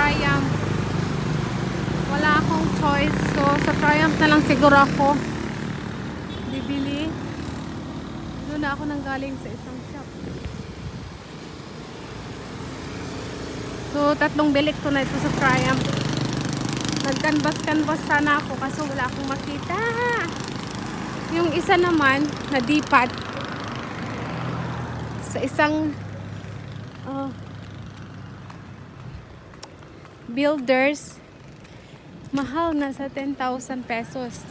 Triumph. Wala akong choice. So, sa Triumph na lang siguro ako bibili. Doon na ako nanggaling sa isang shop. So, tatlong bilik ko na ito sa Triumph. Nag-canvas sana ako kaso wala akong makita. Yung isa naman, nadipat sa isang builders. Mahal na sa 10,000 pesos.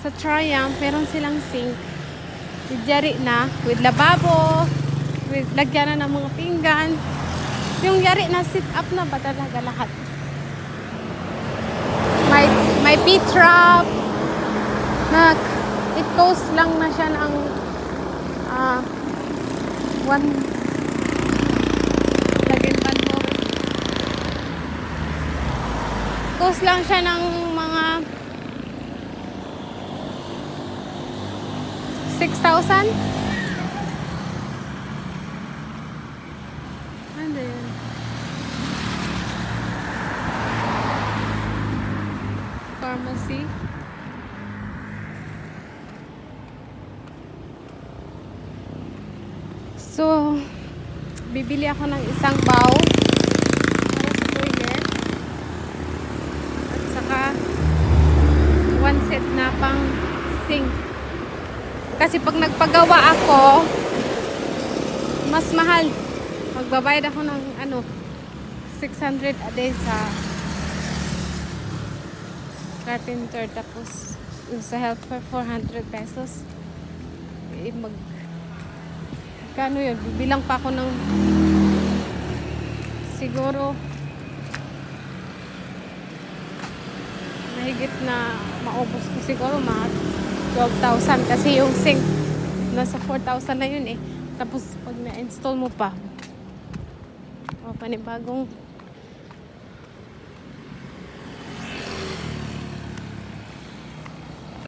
Sa Triumph, meron silang sink. With yari na, with lababo, with lagyan na ng mga pinggan. Yung yari na sit up na ba talaga lahat? May P-trap na it cost lang na siya ng cost lang siya ng mga 6,000. Ano yun? Pharmacy. So, bibili ako ng isang bowl para sa toilet. At saka one set na pang sink. Kasi pag nagpagawa ako, mas mahal. Magbabayad ako ng 600 a day sa carpenter. Tapos sa helper 400 pesos. Kano yun? Bibilang pa ako ng siguro mahigit na maubos ko siguro mga 12,000 kasi yung sink nasa 4,000 na yun eh. Tapos pag na-install mo pa panibagong